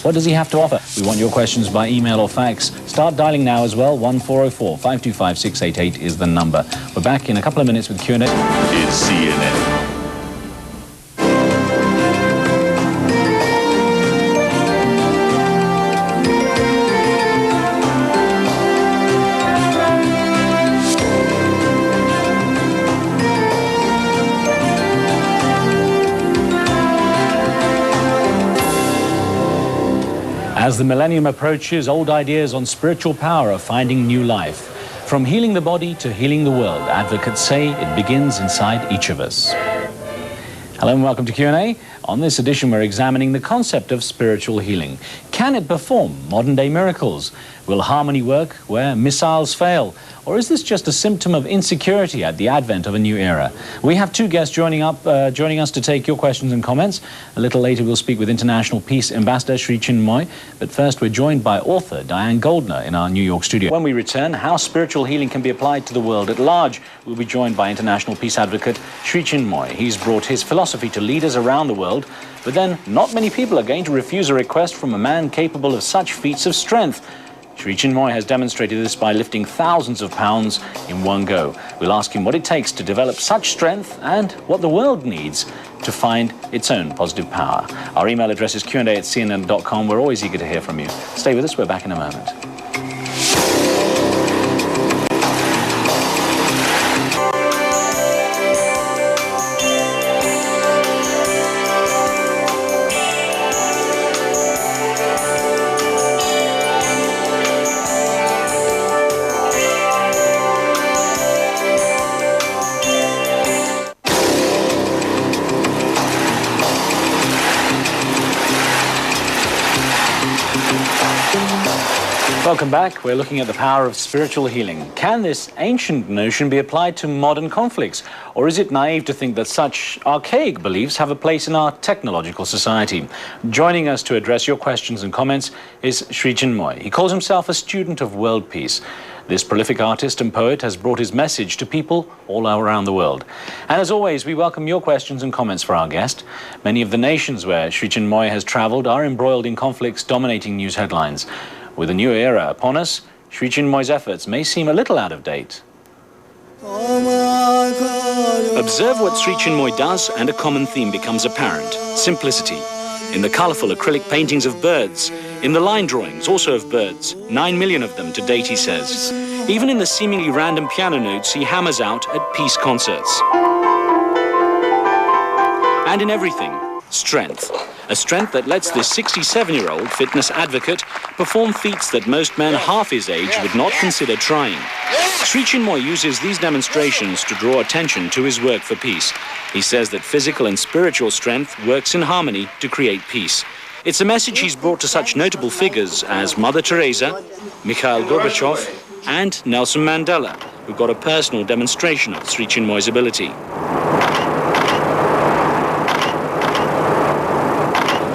What does he have to offer? We want your questions by email or fax. Start dialing now as well. 1404 525 688 is the number. We're back in a couple of minutes with Q&A. It's CNN. As the millennium approaches, old ideas on spiritual power are finding new life. From healing the body to healing the world, advocates say it begins inside each of us. Hello and welcome to Q&A. On this edition, we're examining the concept of spiritual healing. Can it perform modern-day miracles? Will harmony work where missiles fail? Or is this just a symptom of insecurity at the advent of a new era? We have two guests joining us to take your questions and comments. A little later, we'll speak with International Peace Ambassador Shri Чинмой. But first, we're joined by author Diane Goldner in our New York studio. When we return, how spiritual healing can be applied to the world at large. We'll be joined by International Peace Advocate Shri Чинмой. He's brought his philosophy to leaders around the world. But then, not many people are going to refuse a request from a man capable of such feats of strength. Shri Чинмой has demonstrated this by lifting thousands of pounds in one go. We'll ask him what it takes to develop such strength and what the world needs to find its own positive power. Our email address is qa@cnn.com. We're always eager to hear from you. Stay with us. We're back in a moment. Welcome back. We're looking at the power of spiritual healing. Can this ancient notion be applied to modern conflicts? Or is it naive to think that such archaic beliefs have a place in our technological society? Joining us to address your questions and comments is Shri Чинмой. He calls himself a student of world peace. This prolific artist and poet has brought his message to people all around the world. And as always, we welcome your questions and comments for our guest. Many of the nations where Shri Чинмой has traveled are embroiled in conflicts dominating news headlines. With a new era upon us, Shri Чинмой's efforts may seem a little out of date. Observe what Shri Чинмой does and a common theme becomes apparent: simplicity. In the colourful acrylic paintings of birds, in the line drawings also of birds, 9 million of them to date, he says. Even in the seemingly random piano notes he hammers out at peace concerts. And in everything, strength. A strength that lets this 67-year-old fitness advocate perform feats that most men half his age would not consider trying. Shri Чинмой uses these demonstrations to draw attention to his work for peace. He says that physical and spiritual strength works in harmony to create peace. It's a message he's brought to such notable figures as Mother Teresa, Mikhail Gorbachev, and Nelson Mandela, who got a personal demonstration of Shri Чинмой's ability.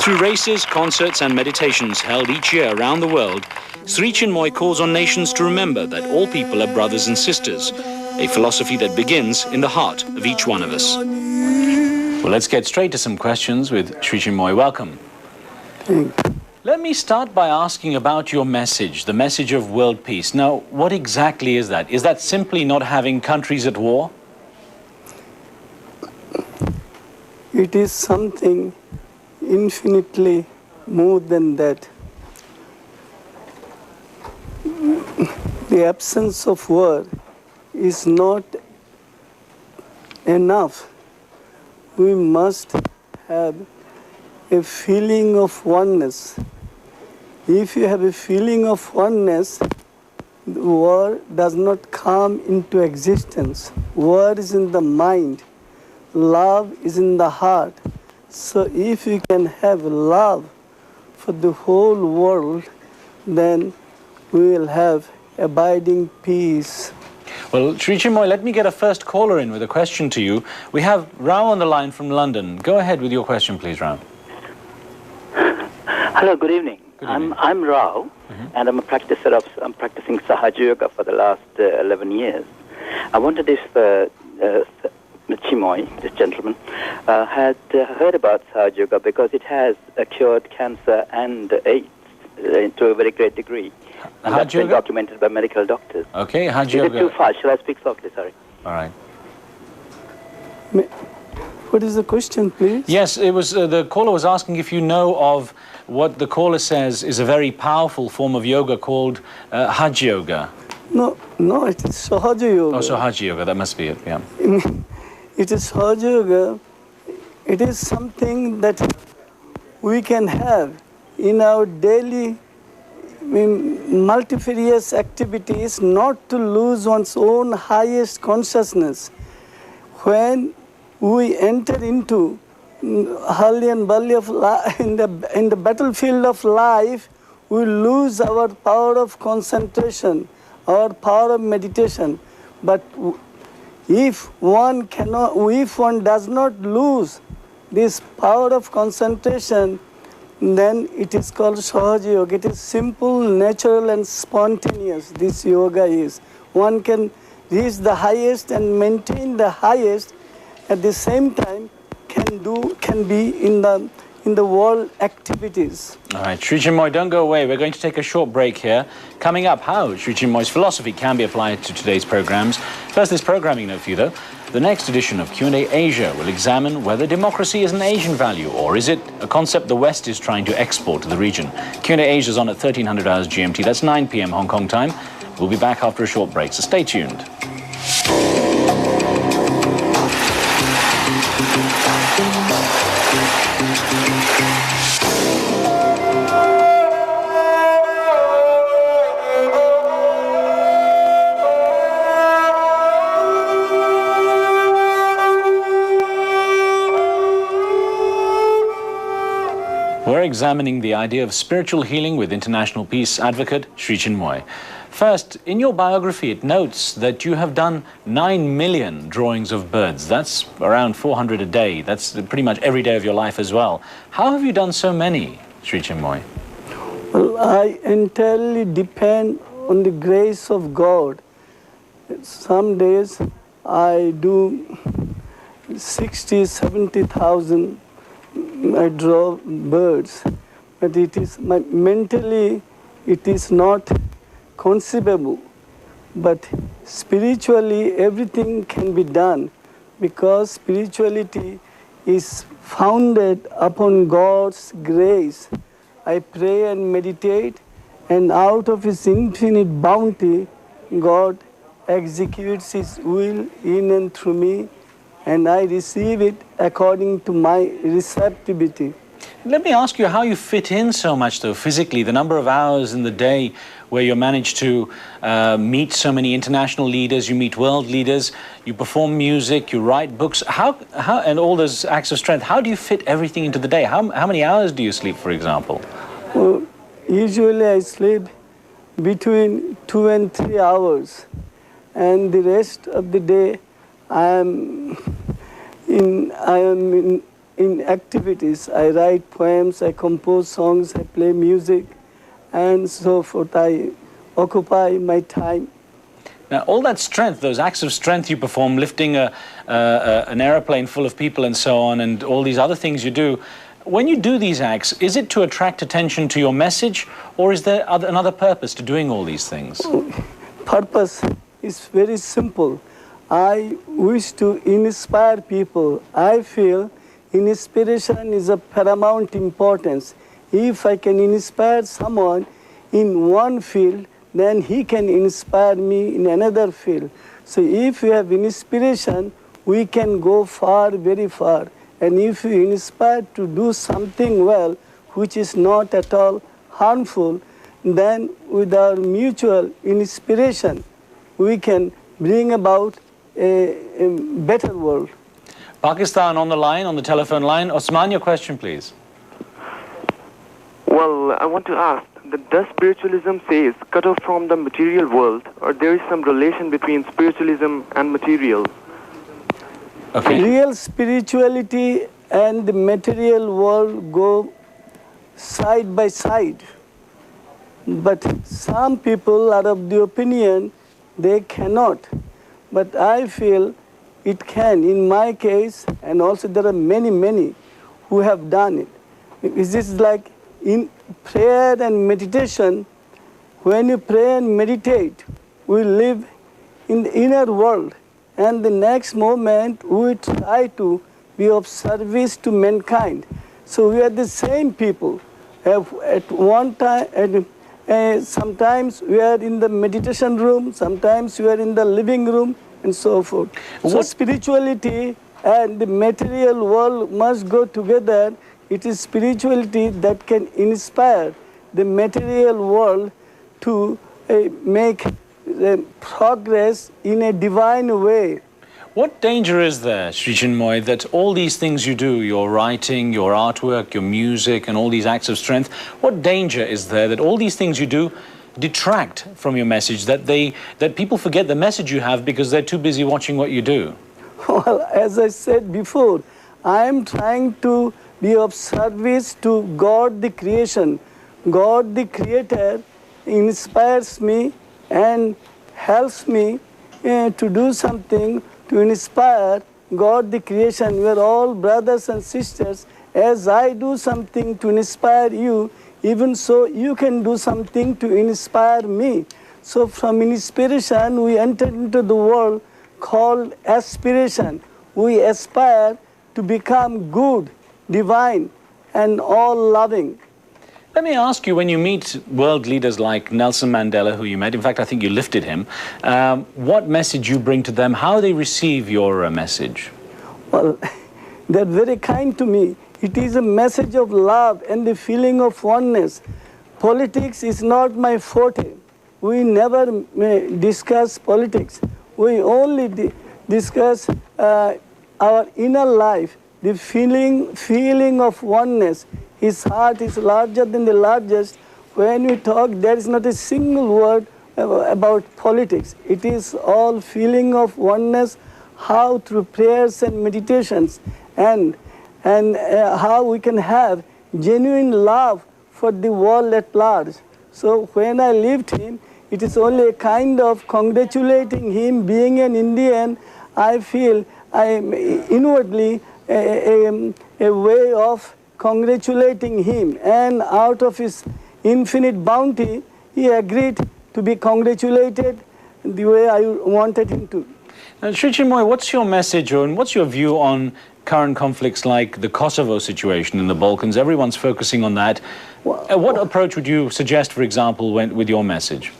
Through races, concerts and meditations held each year around the world, Shri Чинмой calls on nations to remember that all people are brothers and sisters, a philosophy that begins in the heart of each one of us. Well, let's get straight to some questions with Shri Чинмой. Welcome. Let me start by asking about your message, the message of world peace. Now, what exactly is that? Is that simply not having countries at war? It is something infinitely more than that. The absence of war is not enough. We must have a feeling of oneness. If you have a feeling of oneness, the war does not come into existence. War is in the mind. Love is in the heart. So if you can have love for the whole world, then we will have abiding peace. Well, Shri Чинмой, let me get a first caller in with a question to you. We have Rao on the line from London. Go ahead with your question, please, Rao. Hello, good evening. I'm Rao, and I'm practicing Sahaja Yoga for the last 11 years. I wondered if Чинмой, this gentleman, had heard about Sahaja Yoga because it has cured cancer and AIDS to a very great degree. And that's been documented by medical doctors. Okay, Sahaja Is Yoga. it too fast? Shall I speak softly? Sorry. All right. What is the question, please? Yes, it was the caller was asking if you know of what the caller says is a very powerful form of yoga called Hajj Yoga. No, it is Sahaja Yoga. Oh, so Hajj Yoga, that must be it, yeah. It is Sahaja Yoga. It is something that we can have in our daily multifarious activities, not to lose one's own highest consciousness. When we enter into Hali and Bali of in the battlefield of life, we lose our power of concentration, our power of meditation. But if one does not lose this power of concentration, then it is called Sahaja Yoga. It is simple, natural, and spontaneous. This yoga is. One can reach the highest and maintain the highest. At the same time, can be in the world activities. All right, Shri Чинмой, don't go away. We're going to take a short break here. Coming up, how Shri Чинмой's philosophy can be applied to today's programs. First, this programming note for you, though. The next edition of Q&A Asia will examine whether democracy is an Asian value, or is it a concept the West is trying to export to the region. Q&A Asia is on at 1300 hours GMT. That's 9 p.m. Hong Kong time. We'll be back after a short break, so stay tuned. We're examining the idea of spiritual healing with international peace advocate Shri Чинмой. First, in your biography, it notes that you have done 9 million drawings of birds. That's around 400 a day. That's pretty much every day of your life as well. How have you done so many, Shri Чинмой? Well, I entirely depend on the grace of God. Some days I do 60, 70,000. I draw birds, but it is mentally it is not conceivable, but spiritually everything can be done, because spirituality is founded upon God's grace. I pray and meditate, and out of His infinite bounty, God executes His will in and through me, and I receive it according to my receptivity. Let me ask you how you fit in so much, though, physically, the number of hours in the day where you manage to meet so many international leaders, you meet world leaders, you perform music, you write books, and all those acts of strength. How do you fit everything into the day? How many hours do you sleep, for example? Well, usually I sleep between 2 and 3 hours, and the rest of the day I am in activities. I write poems, I compose songs, I play music, and so forth. I occupy my time. Now, all that strength, those acts of strength you perform, lifting an airplane full of people and so on, and all these other things you do, when you do these acts, is it to attract attention to your message, or is there another purpose to doing all these things? Purpose is very simple. I wish to inspire people. I feel inspiration is of paramount importance. If I can inspire someone in one field, then he can inspire me in another field. So if we have inspiration, we can go far, very far. And if we inspire to do something well, which is not at all harmful, then with our mutual inspiration, we can bring about a better world. Pakistan on the line, on the telephone line. Osman, your question, please. Well, I want to ask, does spiritualism say it's cut off from the material world, or there is some relation between spiritualism and material? Okay. Real spirituality and the material world go side by side. But some people are of the opinion they cannot. But I feel it can. In my case, and also there are many, many who have done it. This is like in prayer and meditation. When you pray and meditate, we live in the inner world, and the next moment we try to be of service to mankind. So we are the same people. At one time, sometimes we are in the meditation room, sometimes we are in the living room, and so forth. So spirituality and the material world must go together. It is spirituality that can inspire the material world to make progress in a divine way. What danger is there, Shri Чинмой, that all these things you do, your writing, your artwork, your music, and all these acts of strength, what danger is there that all these things you do detract from your message, that people forget the message you have because they're too busy watching what you do? Well, as I said before, I am trying to be of service to God the creation. God the creator inspires me and helps me to do something to inspire God the creation. We are all brothers and sisters. As I do something to inspire you, even so you can do something to inspire me. So from inspiration we enter into the world called aspiration. We aspire to become good, divine, and all-loving. Let me ask you, when you meet world leaders like Nelson Mandela, who you met, in fact, I think you lifted him, what message you bring to them, how they receive your message? Well, they're very kind to me. It is a message of love and the feeling of oneness. Politics is not my forte. We never discuss politics. We only discuss our inner life, the feeling of oneness. His heart is larger than the largest. When we talk, there is not a single word about politics. It is all feeling of oneness, how through prayers and meditations, and how we can have genuine love for the world at large. So when I left him, it is only a kind of congratulating him. Being an Indian, I feel inwardly a way of congratulating him, and out of his infinite bounty, he agreed to be congratulated the way I wanted him to. Now, Shri Чинмоя, what's your message and what's your view on current conflicts like the Kosovo situation in the Balkans? Everyone's focusing on that. What approach would you suggest, for example, with your message?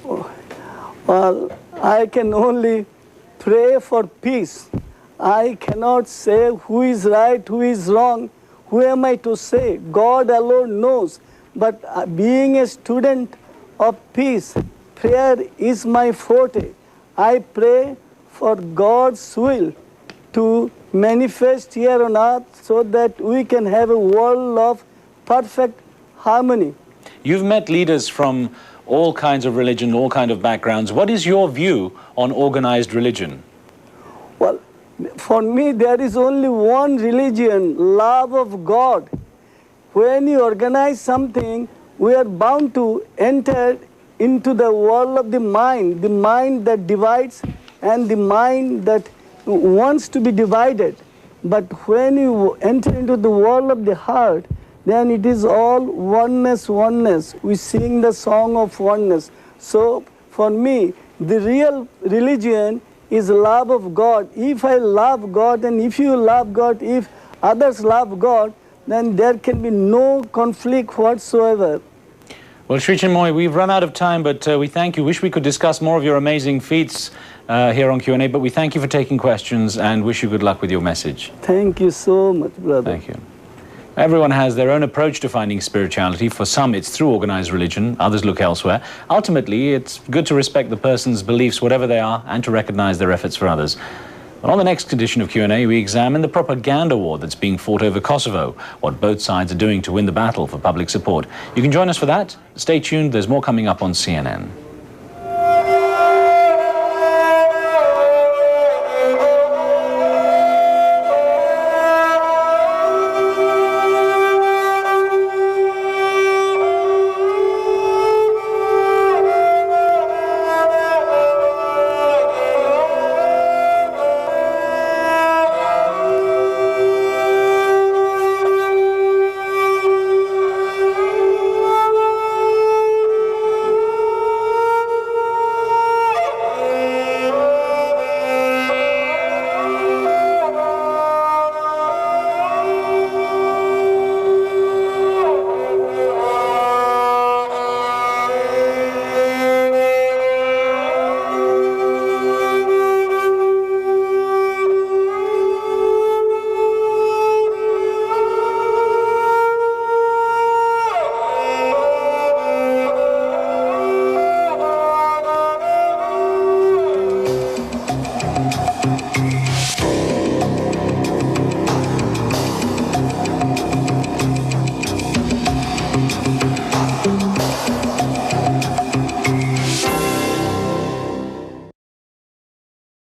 Well, I can only pray for peace. I cannot say who is right, who is wrong. Who am I to say? God alone knows. But being a student of peace, prayer is my forte. I pray for God's will to manifest here on earth so that we can have a world of perfect harmony. You've met leaders from all kinds of religion, all kinds of backgrounds. What is your view on organized religion? Well, for me, there is only one religion, love of God. When you organize something, we are bound to enter into the world of the mind that divides and the mind that wants to be divided. But when you enter into the world of the heart, then it is all oneness, oneness. We sing the song of oneness. So for me, the real religion is love of God. If I love God and if you love God, if others love God, then there can be no conflict whatsoever. Well, Shri Чинмоя, we've run out of time, but we thank you. Wish we could discuss more of your amazing feats here on Q&A, but we thank you for taking questions and wish you good luck with your message. Thank you so much, brother. Thank you. Everyone has their own approach to finding spirituality. For some, it's through organized religion. Others look elsewhere. Ultimately, it's good to respect the person's beliefs, whatever they are, and to recognize their efforts for others. But on the next edition of Q&A, we examine the propaganda war that's being fought over Kosovo, what both sides are doing to win the battle for public support. You can join us for that. Stay tuned. There's more coming up on CNN.